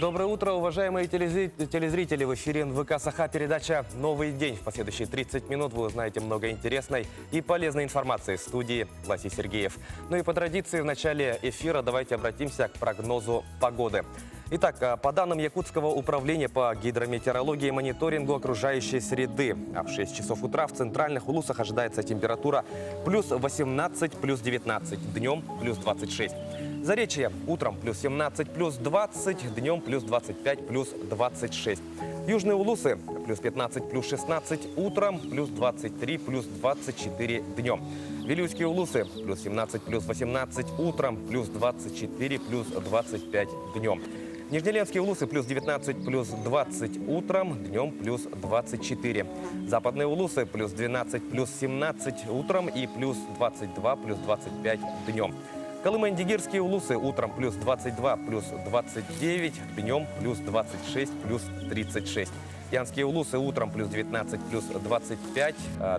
Доброе утро, уважаемые телезрители. В эфире НВК Саха передача «Новый день». В последующие 30 минут вы узнаете много интересной и полезной информации. В студии Власий Сергеев. Ну и по традиции в начале эфира давайте обратимся к прогнозу погоды. Итак, по данным Якутского управления по гидрометеорологии и мониторингу окружающей среды, в 6 часов утра в центральных улусах ожидается температура плюс 18, плюс 19, днем плюс 26. Заречье утром плюс 17, плюс 20, днем плюс 25, плюс 26. Южные улусы плюс 15, плюс 16, утром плюс 23, плюс 24 днем. Вилюйские улусы плюс 17, плюс 18, утром плюс 24, плюс 25 днем. Нижнеленские улусы плюс 19, плюс 20 утром, днем плюс 24. Западные улусы плюс 12, плюс 17 утром и плюс 22, плюс 25 днем. Колыман-Дигирские улусы утром плюс 22, плюс 29, днем плюс 26, плюс 36. Янские улусы утром плюс 19, плюс 25,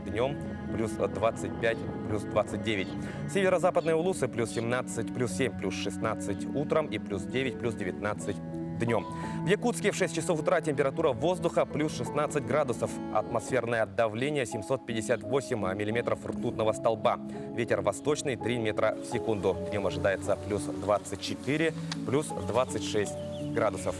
днем плюс 25, плюс 29. Северо-западные улусы плюс 17, плюс 7, плюс 16 утром и плюс 9, плюс 19 днем. В Якутске в 6 часов утра температура воздуха плюс 16 градусов. Атмосферное давление 758 миллиметров ртутного столба. Ветер восточный 3 метра в секунду. Днем ожидается плюс 24, плюс 26 градусов.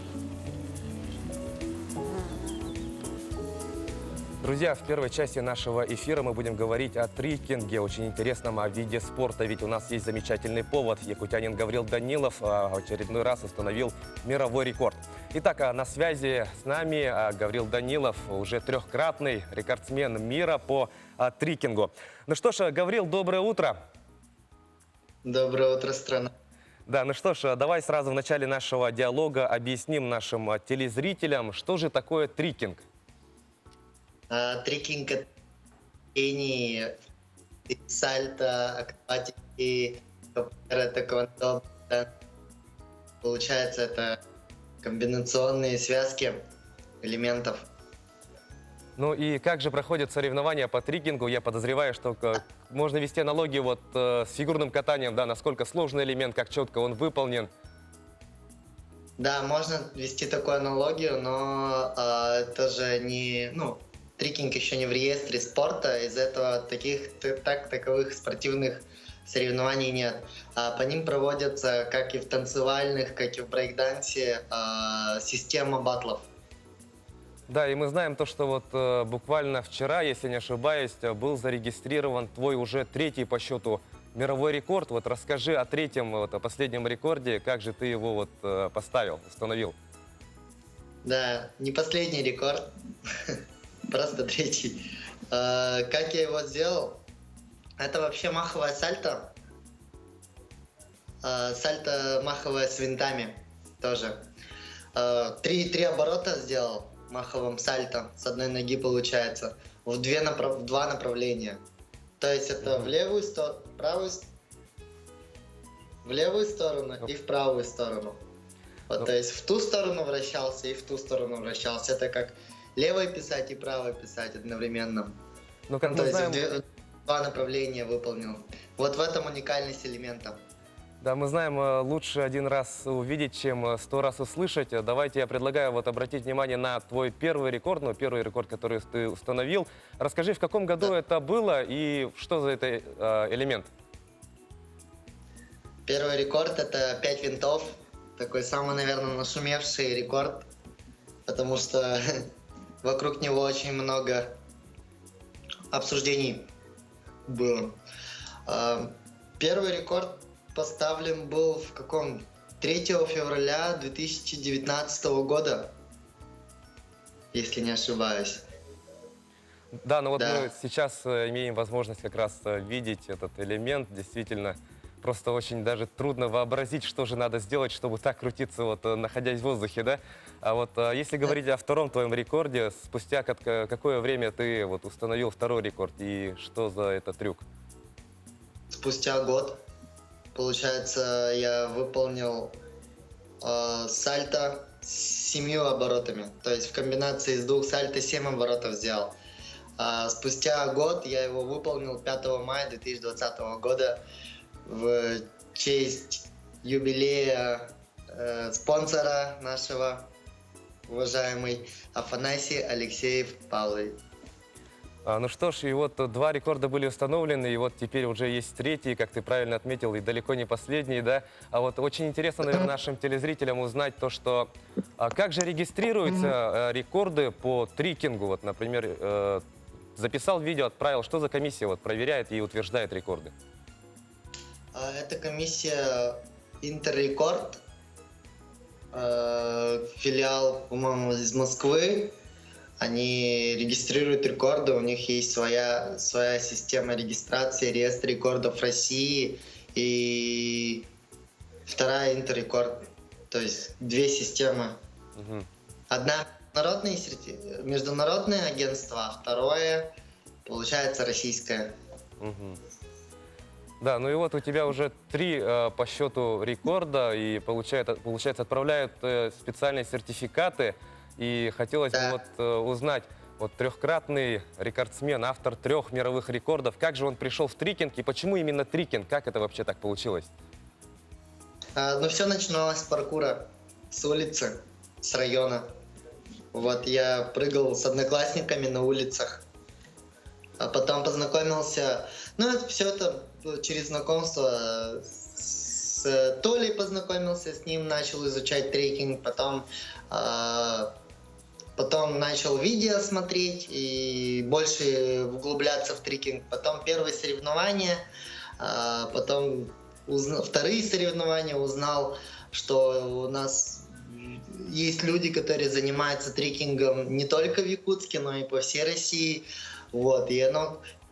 Друзья, в первой части нашего эфира мы будем говорить о трекинге, очень интересном виде спорта. Ведь у нас есть замечательный повод. Якутянин Гаврил Данилов в очередной раз установил мировой рекорд. Итак, на связи с нами Гаврил Данилов, уже трехкратный рекордсмен мира по трекингу. Ну что ж, Гаврил, доброе утро. Доброе утро, страна. Да, ну что ж, давай сразу в начале нашего диалога объясним нашим телезрителям, что же такое трекинг. Трекинг — это тренирование, сальто, акробатики, тэквондо. Получается, это комбинационные связки элементов. Ну и как же проходят соревнования по трекингу? Я подозреваю, что можно вести аналогию вот с фигурным катанием, да, насколько сложный элемент, как четко он выполнен. Да, можно вести такую аналогию, но это же не... трекинг еще не в реестре спорта, из-за этого таковых спортивных соревнований нет. По ним проводятся, как и в танцевальных, как и в брейкдансе, система батлов. Да, и мы знаем то, что вот буквально вчера, если не ошибаюсь, был зарегистрирован твой уже третий по счету мировой рекорд. Вот расскажи о третьем, о последнем рекорде, как же ты его вот поставил, установил. Да, не последний рекорд. Просто третий. Как я его сделал? Это вообще маховое сальто. Сальто маховое с винтами тоже. Три оборота сделал маховым сальто. С одной ноги получается. В два направления. То есть это в левую сторону, в левую сторону и в правую сторону. Вот, то есть в ту сторону вращался и в ту сторону вращался. Это как левой писать и правой писать одновременно. Ну, как то мы знаем... есть два направления выполнил. Вот в этом уникальность элемента. Да, мы знаем, лучше один раз увидеть, чем 100 раз услышать. Давайте я предлагаю вот обратить внимание на твой первый рекорд, первый рекорд, который ты установил. Расскажи, в каком году это было и что за это элемент? Первый рекорд — это 5 винтов. Такой самый, наверное, нашумевший рекорд, потому что вокруг него очень много обсуждений было. Первый рекорд поставлен был в 3 февраля 2019 года, если не ошибаюсь. Да, но вот мы сейчас имеем возможность как раз видеть этот элемент. Действительно, просто очень даже трудно вообразить, что же надо сделать, чтобы так крутиться, вот, находясь в воздухе, да? А вот если говорить о втором твоем рекорде, спустя какое время ты вот установил второй рекорд и что за этот трюк? Спустя год. Получается, я выполнил сальто с 7 оборотами. То есть в комбинации из 2 сальто 7 оборотов сделал. Спустя год я его выполнил 5 мая 2020 года в честь юбилея спонсора нашего, уважаемый Афанасий Алексеев Павлович. Ну что ж, и вот два рекорда были установлены, и вот теперь уже есть третий, как ты правильно отметил, и далеко не последний, да? А вот очень интересно, наверное, нашим телезрителям узнать то, что как же регистрируются рекорды по трикингу, вот, например, записал видео, отправил, что за комиссия вот проверяет и утверждает рекорды? Это комиссия Интеррекорд, филиал, по-моему, из Москвы. Они регистрируют рекорды, у них есть своя система регистрации, реестр рекордов России и вторая Интеррекорд. То есть две системы. Мгм. Одна международное агентство, а второе, получается, российское. Мгм. Да, ну и вот у тебя уже три по счету рекорда, и получается отправляют специальные сертификаты. И хотелось бы Да. вот узнать, вот трехкратный рекордсмен, автор 3 мировых рекордов, как же он пришел в трикинг и почему именно трикинг, как это вообще так получилось? Ну, все начиналось с паркура, с улицы, с района. Вот я прыгал с одноклассниками на улицах, а потом познакомился. Ну, все это через знакомство с Толей познакомился, с ним начал изучать трекинг, потом начал видео смотреть и больше углубляться в трекинг. Потом первые соревнования, потом вторые соревнования, узнал, что у нас есть люди, которые занимаются трекингом не только в Якутске, но и по всей России. Вот. И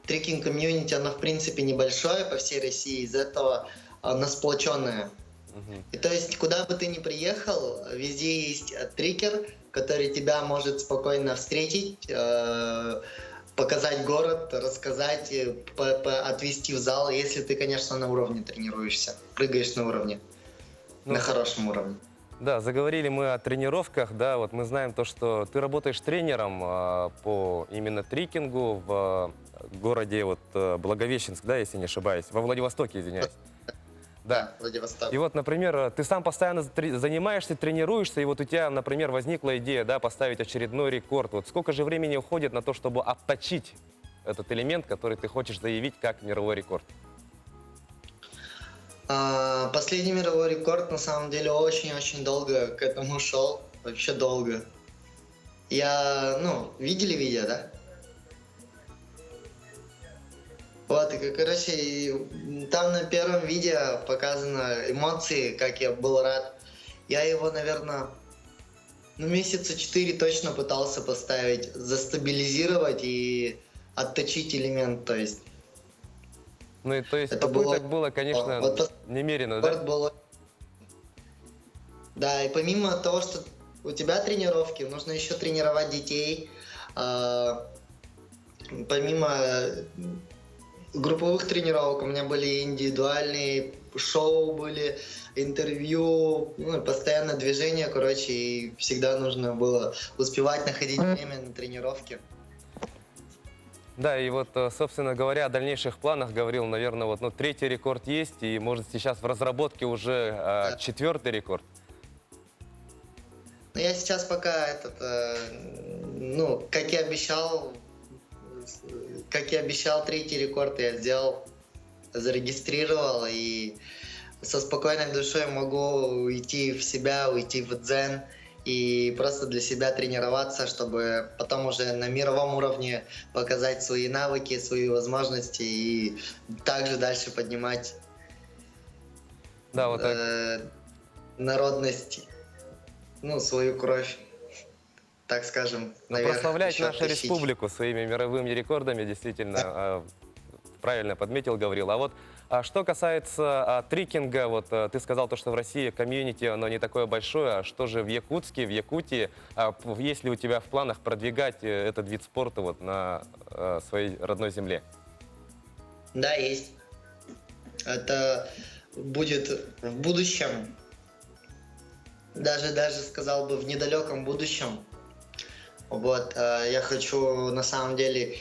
трекинг-комьюнити, оно в принципе небольшое по всей России, из-за этого оно сплоченное. Мгм. И то есть, куда бы ты ни приехал, везде есть трекер, который тебя может спокойно встретить, показать город, рассказать, отвезти в зал, если ты, конечно, на уровне тренируешься, прыгаешь на уровне, Ну, на хорошем уровне. Да, заговорили мы о тренировках, да, вот мы знаем то, что ты работаешь тренером по именно трикингу в городе вот Благовещенск, да, если не ошибаюсь, во Владивостоке, извиняюсь. Да. Владивосток. И вот, например, ты сам постоянно занимаешься, тренируешься, и вот у тебя, например, возникла идея, да, поставить очередной рекорд. Вот сколько же времени уходит на то, чтобы отточить этот элемент, который ты хочешь заявить как мировой рекорд? Последний мировой рекорд, на самом деле, очень-очень долго к этому шел, вообще долго. Видели видео, да? Вот, и, короче, там на первом видео показаны эмоции, как я был рад. Я его, наверное, месяца 4 точно пытался поставить, застабилизировать и отточить элемент, то есть. Ну, и то есть Это попыток было- было, конечно, вот немерено, да? Рекорд был. Да, и помимо того, что у тебя тренировки, нужно еще тренировать детей. Помимо групповых тренировок у меня были индивидуальные шоу, были интервью, постоянно движение, короче, и всегда нужно было успевать находить время на тренировки. Да, и вот, собственно говоря, о дальнейших планах говорил, наверное, вот, третий рекорд есть, и, может, сейчас в разработке уже четвертый рекорд. Но я сейчас пока как и обещал, третий рекорд я сделал, зарегистрировал, и со спокойной душой могу уйти в себя, уйти в дзен и просто для себя тренироваться, чтобы потом уже на мировом уровне показать свои навыки, свои возможности и также дальше поднимать Да, вот так. народность, свою кровь, так скажем, наверх. Прославлять еще нашу оттащить. республику своими мировыми рекордами, действительно, правильно подметил, Гаврил. А вот что касается трикинга, вот ты сказал то, что в России комьюнити, оно не такое большое, а что же в Якутске, в Якутии, есть ли у тебя в планах продвигать этот вид спорта вот на своей родной земле? Да, есть. Это будет в будущем, даже сказал бы в недалеком будущем. Вот, я хочу на самом деле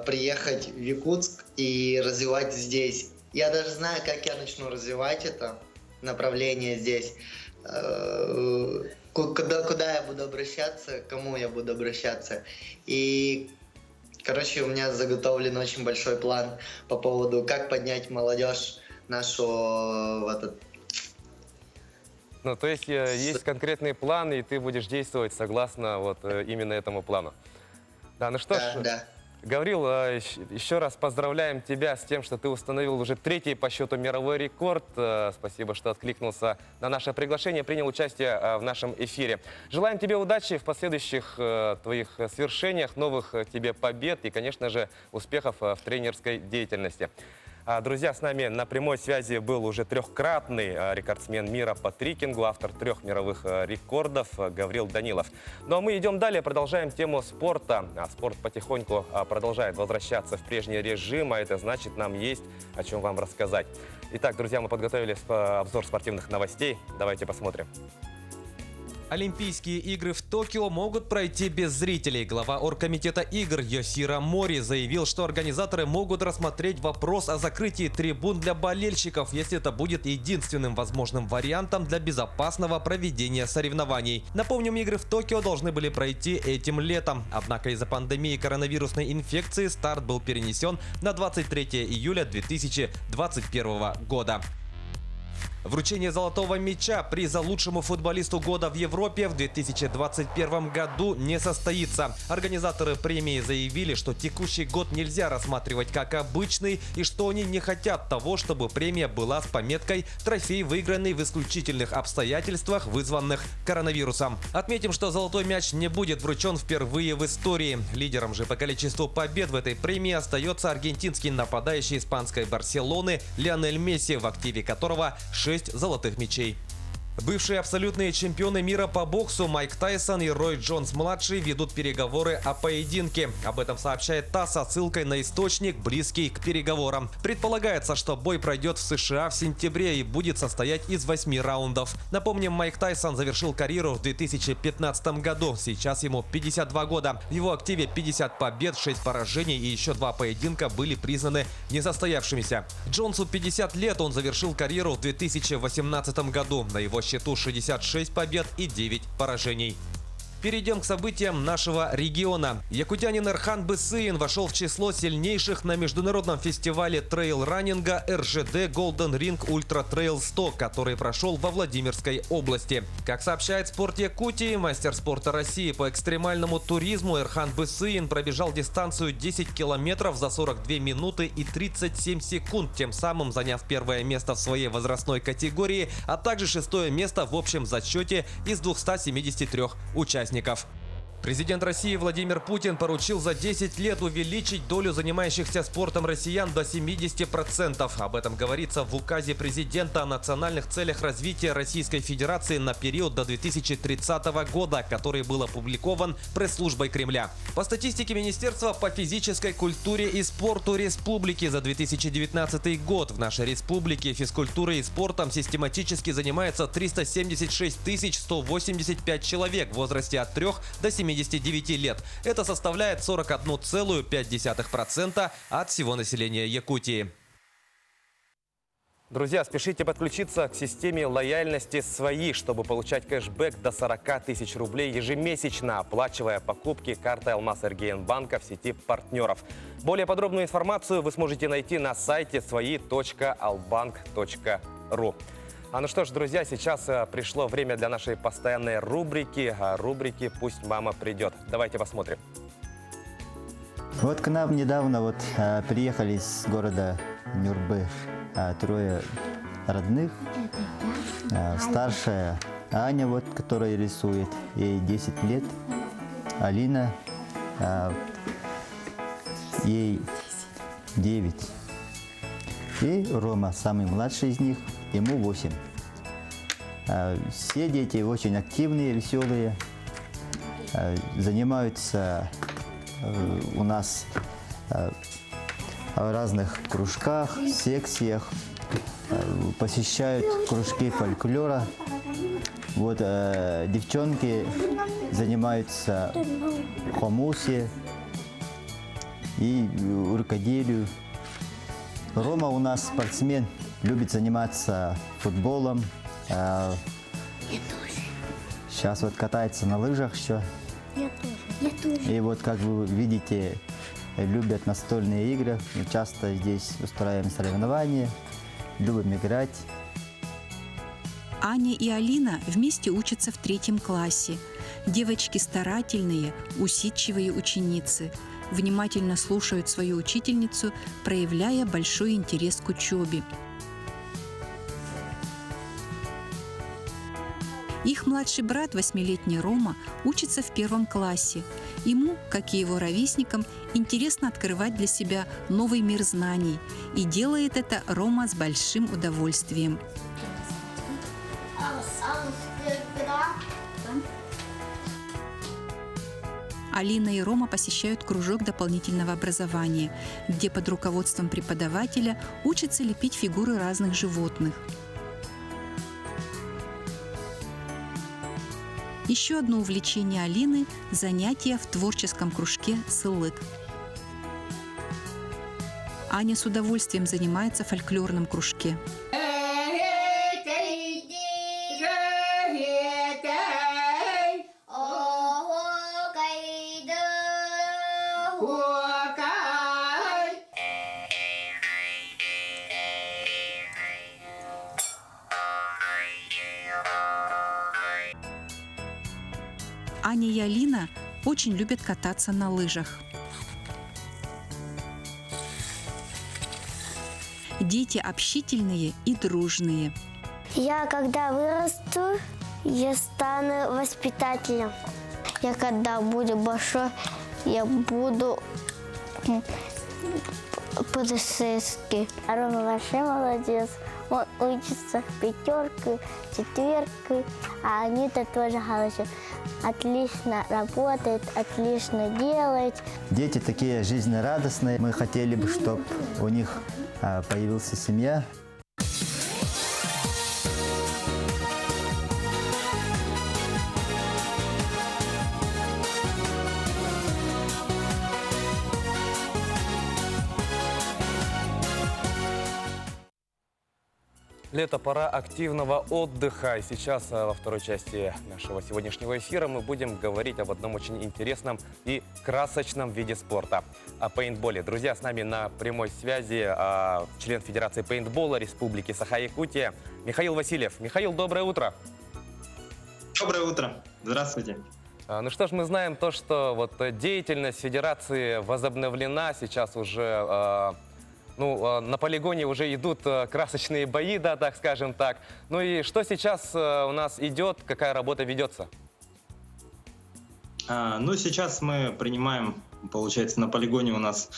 приехать в Якутск и развивать здесь. Я даже знаю, как я начну развивать это направление здесь. куда я буду обращаться, к кому я буду обращаться. И, короче, у меня заготовлен очень большой план по поводу, как поднять молодежь нашу в этот. Ну, то есть есть конкретные планы, и ты будешь действовать согласно вот именно этому плану. Да, ну что ж, Да. Гаврил, еще раз поздравляем тебя с тем, что ты установил уже 3-й по счету мировой рекорд. Спасибо, что откликнулся на наше приглашение, принял участие в нашем эфире. Желаем тебе удачи в последующих твоих свершениях, новых тебе побед и, конечно же, успехов в тренерской деятельности. Друзья, с нами на прямой связи был уже 3-кратный рекордсмен мира по трикингу, автор 3 мировых рекордов Гаврил Данилов. Ну а мы идем далее, продолжаем тему спорта. Спорт потихоньку продолжает возвращаться в прежний режим, а это значит, нам есть о чем вам рассказать. Итак, друзья, мы подготовили обзор спортивных новостей. Давайте посмотрим. Олимпийские игры в Токио могут пройти без зрителей. Глава оргкомитета игр Йосиро Мори заявил, что организаторы могут рассмотреть вопрос о закрытии трибун для болельщиков, если это будет единственным возможным вариантом для безопасного проведения соревнований. Напомним, игры в Токио должны были пройти этим летом. Однако из-за пандемии коронавирусной инфекции старт был перенесен на 23 июля 2021 года. Вручение золотого мяча, приза лучшему футболисту года в Европе в 2021 году не состоится. Организаторы премии заявили, что текущий год нельзя рассматривать как обычный и что они не хотят того, чтобы премия была с пометкой «Трофей, выигранный в исключительных обстоятельствах, вызванных коронавирусом». Отметим, что золотой мяч не будет вручен впервые в истории. Лидером же по количеству побед в этой премии остается аргентинский нападающий испанской Барселоны Лионель Месси, в активе которого 6 золотых мячей. Бывшие абсолютные чемпионы мира по боксу Майк Тайсон и Рой Джонс-младший ведут переговоры о поединке. Об этом сообщает ТАСС со ссылкой на источник, близкий к переговорам. Предполагается, что бой пройдет в США в сентябре и будет состоять из 8 раундов. Напомним, Майк Тайсон завершил карьеру в 2015 году. Сейчас ему 52 года. В его активе 50 побед, 6 поражений и еще 2 поединка были признаны несостоявшимися. Джонсу 50 лет, он завершил карьеру в 2018 году. На его счету 66 побед и 9 поражений. Перейдем к событиям нашего региона. Якутянин Эрхан Бысыин вошел в число сильнейших на международном фестивале трейл-раннинга РЖД Golden Ring Ultra Trail 100, который прошел во Владимирской области. Как сообщает Спорт Якутии, мастер спорта России по экстремальному туризму Эрхан Бысыин пробежал дистанцию 10 километров за 42 минуты и 37 секунд, тем самым заняв первое место в своей возрастной категории, а также 6-е место в общем зачете из 273 участников. Президент России Владимир Путин поручил за 10 лет увеличить долю занимающихся спортом россиян до 70%. Об этом говорится в указе президента о национальных целях развития Российской Федерации на период до 2030 года, который был опубликован пресс-службой Кремля. По статистике Министерства по физической культуре и спорту Республики за 2019 год в нашей республике физкультурой и спортом систематически занимается 376 185 человек в возрасте от 3 до 79 лет. Это составляет 41,5% от всего населения Якутии. Друзья, спешите подключиться к системе лояльности «Свои», чтобы получать кэшбэк до 40 тысяч рублей ежемесячно, оплачивая покупки картой Алмаз Эргейн-банка в сети партнеров. Более подробную информацию вы сможете найти на сайте свои.albank.ru. Ну что ж, друзья, сейчас пришло время для нашей постоянной рубрики «Пусть мама придет». Давайте посмотрим. Вот к нам недавно приехали из города Нюрбы 3 родных. Старшая Аня, которая рисует, ей 10 лет. Алина, ей 9. И Рома, самый младший из них, ему 8. Все дети очень активные, веселые, занимаются у нас в разных кружках, секциях, посещают кружки фольклора. Девчонки занимаются хомусе и рукоделию. Рома у нас спортсмен, любит заниматься футболом, Я тоже. Сейчас вот катается на лыжах еще. Я тоже. Я тоже. И вот, как вы видите, любят настольные игры. Мы часто здесь устраиваем соревнования, любим играть. Аня и Алина вместе учатся в 3 классе. Девочки старательные, усидчивые ученицы. Внимательно слушают свою учительницу, проявляя большой интерес к учебе. Их младший брат, 8-летний Рома, учится в 1 классе. Ему, как и его ровесникам, интересно открывать для себя новый мир знаний. И делает это Рома с большим удовольствием. Алина и Рома посещают кружок дополнительного образования, где под руководством преподавателя учатся лепить фигуры разных животных. Еще одно увлечение Алины – занятия в творческом кружке «Сылык». Аня с удовольствием занимается в фольклорном кружке. Аня и Алина очень любят кататься на лыжах. Дети общительные и дружные. Я когда вырасту, я стану воспитателем. Я когда буду большой, я буду полицейский. Рома вообще молодец. Он учится в 5, 4, а Анита тоже хорошо. Отлично работает, отлично делает. Дети такие жизнерадостные. Мы хотели бы, чтобы у них появилась семья. Лето, пора активного отдыха. И сейчас во второй части нашего сегодняшнего эфира мы будем говорить об одном очень интересном и красочном виде спорта. О пейнтболе. Друзья, с нами на прямой связи член Федерации пейнтбола Республики Саха-Якутия Михаил Васильев. Михаил, доброе утро. Доброе утро. Здравствуйте. Ну что ж, мы знаем то, что вот деятельность Федерации возобновлена. Сейчас уже... на полигоне уже идут красочные бои, да, так скажем так. Ну и что сейчас у нас идет, какая работа ведется? Сейчас мы принимаем, получается, на полигоне у нас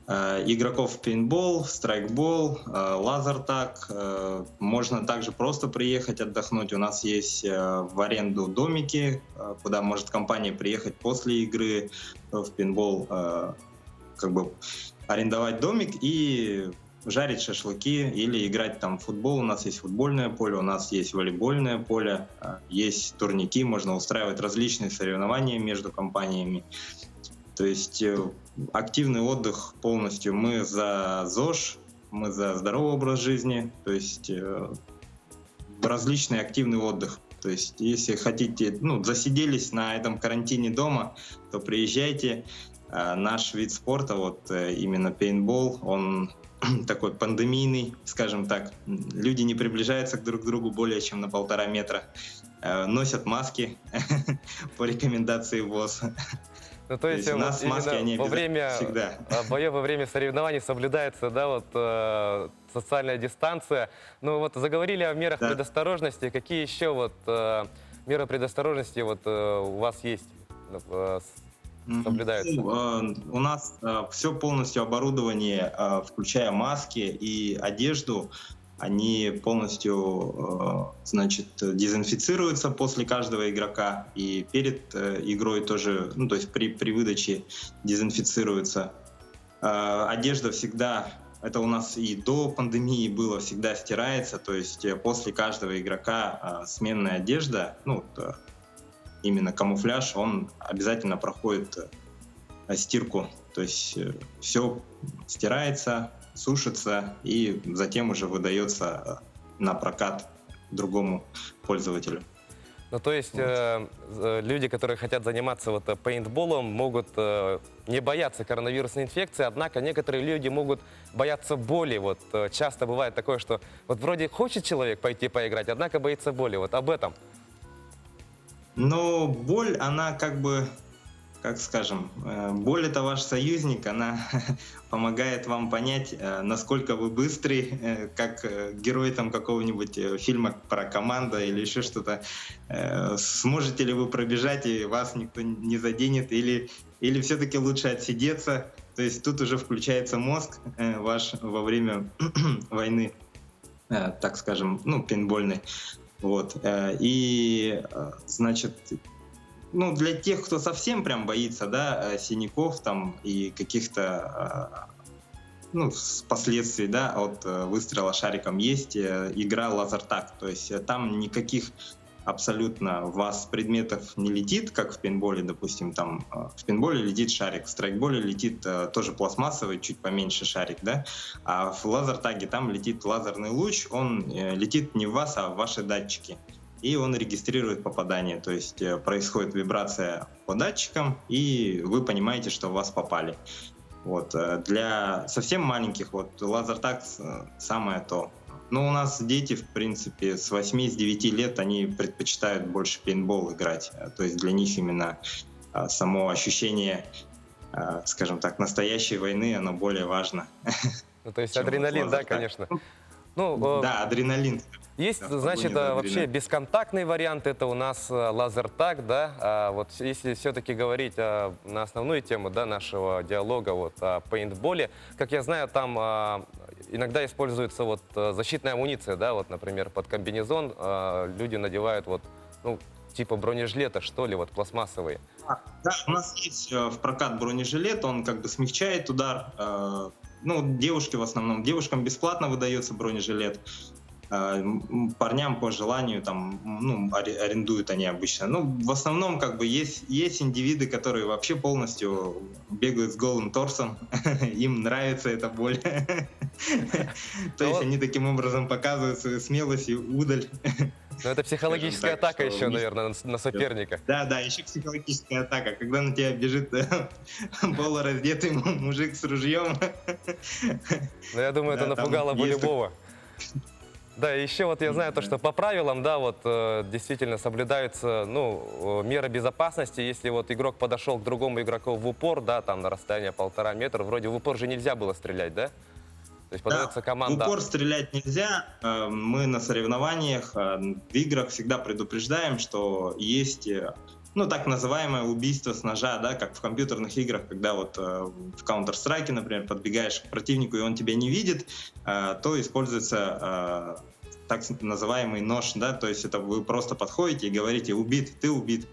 игроков в пейнтбол, страйкбол, лазертаг. Можно также просто приехать отдохнуть. У нас есть в аренду домики, куда может компания приехать после игры в пейнтбол, арендовать домик и жарить шашлыки или играть там в футбол. У нас есть футбольное поле, у нас есть волейбольное поле, есть турники, можно устраивать различные соревнования между компаниями. То есть активный отдых полностью. Мы за ЗОЖ, мы за здоровый образ жизни, то есть различный активный отдых. То есть если хотите, засиделись на этом карантине дома, то приезжайте. Наш вид спорта, именно пейнтбол, он такой пандемийный, скажем так. Люди не приближаются друг к другу более чем на 1,5 метра. Носят маски по рекомендации ВОЗ. То есть у нас маски, они во время боев, во время соревнований соблюдается, социальная дистанция. Заговорили о мерах предосторожности. Какие еще меры предосторожности у вас есть? Соблюдается? У нас все полностью оборудование, включая маски и одежду, они полностью, дезинфицируются после каждого игрока и перед игрой тоже, то есть при выдаче дезинфицируются. Одежда всегда, это у нас и до пандемии было, всегда стирается, то есть после каждого игрока сменная одежда, именно камуфляж, он обязательно проходит стирку. То есть все стирается, сушится и затем уже выдается на прокат другому пользователю. Ну, то есть люди, которые хотят заниматься вот пейнтболом, могут не бояться коронавирусной инфекции, однако некоторые люди могут бояться боли. Вот часто бывает такое, что вот вроде хочет человек пойти поиграть, однако боится боли. Вот об этом. Но боль, она как бы, как скажем, боль — это ваш союзник, она помогает вам понять, насколько вы быстрый, как герой там какого-нибудь фильма про команду или еще что-то. Сможете ли вы пробежать, и вас никто не заденет, или все-таки лучше отсидеться. То есть тут уже включается мозг ваш во время войны, так скажем, ну, пейнтбольной. Вот. И, значит, ну, для тех, кто совсем прям боится, да, синяков там и каких-то, ну, последствий, да, от выстрела шариком, есть игра лазертаг. То есть там никаких абсолютно в вас предметов не летит, как в пейнтболе, допустим, там в пейнтболе летит шарик, в страйкболе летит тоже пластмассовый, чуть поменьше шарик, да, а в лазертаге там летит лазерный луч, он летит не в вас, а в ваши датчики, и он регистрирует попадание, то есть происходит вибрация по датчикам, и вы понимаете, что в вас попали. Вот. Для совсем маленьких вот лазертаг самое то. Но у нас дети, в принципе, с 8-9 лет, они предпочитают больше пейнтбол играть. То есть для них именно само ощущение, скажем так, настоящей войны, оно более важно. Ну, то есть адреналин, да, конечно. Ну, да, адреналин. Есть, Да, значит, вообще бесконтактный вариант, это у нас лазертаг, да. А вот если все-таки говорить на основную тему, да, нашего диалога вот, о пейнтболе, как я знаю, там иногда используется вот защитная амуниция, да, вот, например, под комбинезон люди надевают вот, ну, типа бронежилета, что ли, вот пластмассовые. Да, у нас есть в прокат бронежилет, он как бы смягчает удар. Ну, девушки в основном, девушкам бесплатно выдается бронежилет. Парням по желанию там, ну, арендуют они обычно. Ну, в основном как бы есть индивиды, которые вообще полностью бегают с голым торсом, им нравится эта боль. То есть они таким образом показывают свою смелость и удаль. Ну, это психологическая атака еще, наверное, на соперника. Да, еще психологическая атака, когда на тебя бежит полураздетый мужик с ружьем. Ну, я думаю, это напугало бы любого. Да, и еще вот я знаю то, что по правилам, да, вот действительно соблюдаются, ну, меры безопасности. Если вот игрок подошел к другому игроку в упор, да, там на расстояние 1,5 метра, вроде в упор же нельзя было стрелять, да? То есть подается команда... В упор стрелять нельзя. Мы на соревнованиях, в играх всегда предупреждаем, что есть, ну, так называемое убийство с ножа, да, как в компьютерных играх, когда вот в Counter-Strike, например, подбегаешь к противнику, и он тебя не видит, то используется так называемый нож, да, то есть это вы просто подходите и говорите: убит, ты убит.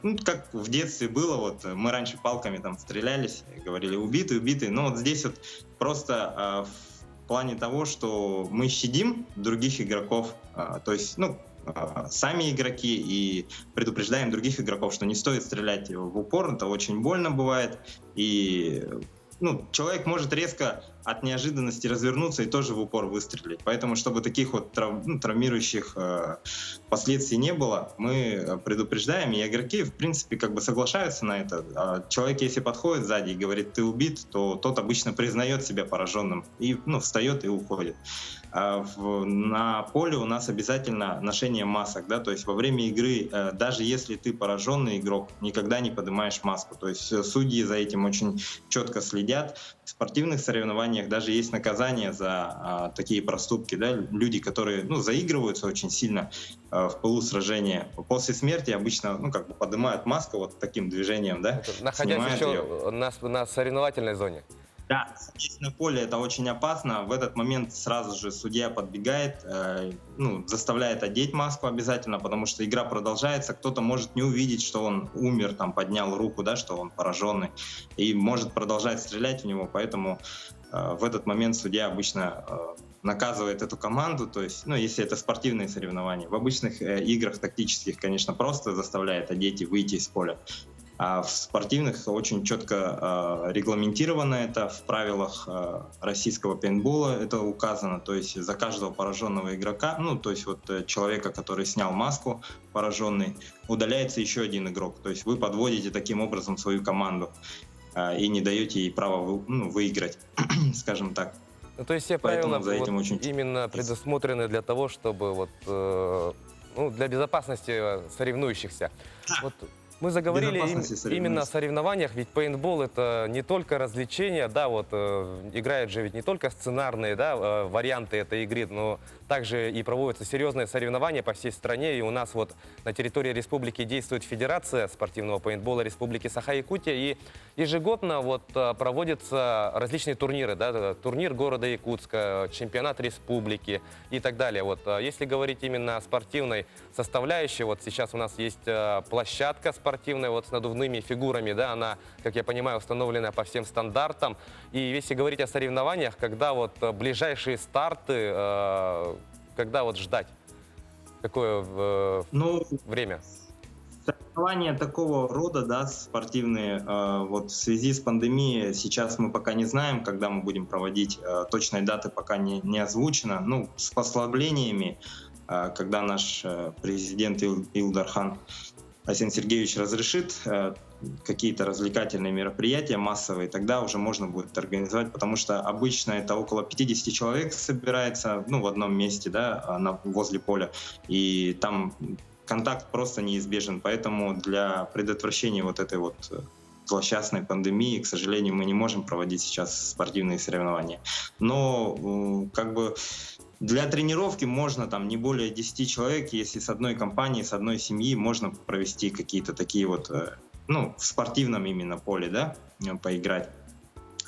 Ну, как в детстве было, вот мы раньше палками там стрелялись, говорили: убитый, убитый. Но вот здесь вот просто в плане того, что мы щадим других игроков, то есть, ну, сами игроки, и предупреждаем других игроков, что не стоит стрелять в упор, это очень больно бывает, и, ну, человек может резко от неожиданности развернуться и тоже в упор выстрелить. Поэтому, чтобы таких вот травмирующих последствий не было, мы предупреждаем, и игроки, в принципе, как бы соглашаются на это. А человек, если подходит сзади и говорит: ты убит, то тот обычно признает себя пораженным и, ну, встает и уходит. На поле у нас обязательно ношение масок, да, то есть во время игры, даже если ты пораженный игрок, никогда не поднимаешь маску. То есть судьи за этим очень четко следят. В спортивных соревнованиях даже есть наказание за такие проступки, да, люди, которые, ну, заигрываются очень сильно в пылу сражения. После смерти обычно, ну, как бы поднимают маску вот таким движением, да, находясь еще на соревновательной зоне. Да, здесь на поле это очень опасно. В этот момент сразу же судья подбегает, ну, заставляет одеть маску обязательно, потому что игра продолжается. Кто-то может не увидеть, что он умер, там, поднял руку, да, что он пораженный, и может продолжать стрелять в него. Поэтому в этот момент судья обычно наказывает эту команду. То есть, ну, если это спортивные соревнования. В обычных играх тактических, конечно, просто заставляет одеть и выйти из поля. А в спортивных очень четко регламентировано это в правилах российского пейнтбола, это указано. То есть за каждого пораженного игрока, ну то есть вот человека, который снял маску пораженный, удаляется еще один игрок. То есть вы подводите таким образом свою команду и не даете ей права выиграть, скажем так. Ну, то есть все Поэтому правила за этим вот очень именно предусмотрены для того, чтобы вот, ну, для безопасности соревнующихся. Вот мы заговорили Безопасности именно о соревнованиях, ведь пейнтбол это не только развлечение, да, вот играют же ведь не только сценарные, да, варианты этой игры, но также и проводятся серьезные соревнования по всей стране. И у нас вот на территории республики действует Федерация спортивного пейнтбола Республики Саха-Якутия, и ежегодно вот проводятся различные турниры, да, турнир города Якутска, чемпионат республики и так далее. Вот если говорить именно о спортивной составляющей, вот сейчас у нас есть площадка спортивная вот с надувными фигурами, да, она, как я понимаю, установлена по всем стандартам. И если говорить о соревнованиях, когда вот ближайшие старты, когда вот ждать? Какое время? Соревнования такого рода, да, спортивные, вот в связи с пандемией сейчас мы пока не знаем, когда мы будем проводить, точной даты пока не озвучено. Ну, с послаблениями, когда наш президент Илдархан Айсен Сергеевич разрешит какие-то развлекательные мероприятия массовые, тогда уже можно будет организовать, потому что обычно это около 50 человек собирается, ну, в одном месте, да, возле поля, и там контакт просто неизбежен, поэтому для предотвращения вот этой вот злосчастной пандемии, к сожалению, мы не можем проводить сейчас спортивные соревнования. Но как бы для тренировки можно там не более 10 человек, если с одной компании, с одной семьи можно провести какие-то такие вот, ну, в спортивном именно поле, да, поиграть.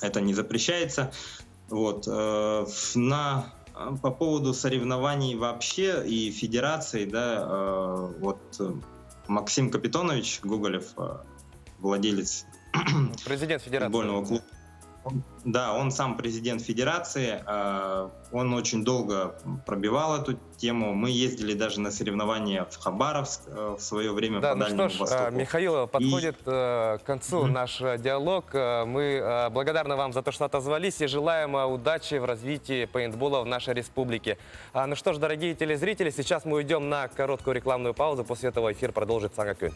Это не запрещается. Вот. По поводу соревнований вообще и федерации, да, вот Максим Капитонович Гоголев, владелец Президент Федерации футбольного клуба. Да, он сам президент федерации, он очень долго пробивал эту тему. Мы ездили даже на соревнования в Хабаровск в свое время, да, по ну Дальнему что ж, Востоку. Михаил, подходит к концу наш диалог. Мы благодарны вам за то, что отозвались, и желаем удачи в развитии пейнтбола в нашей республике. Ну что ж, дорогие телезрители, сейчас мы уйдем на короткую рекламную паузу. После этого эфир продолжится. Сангакюн.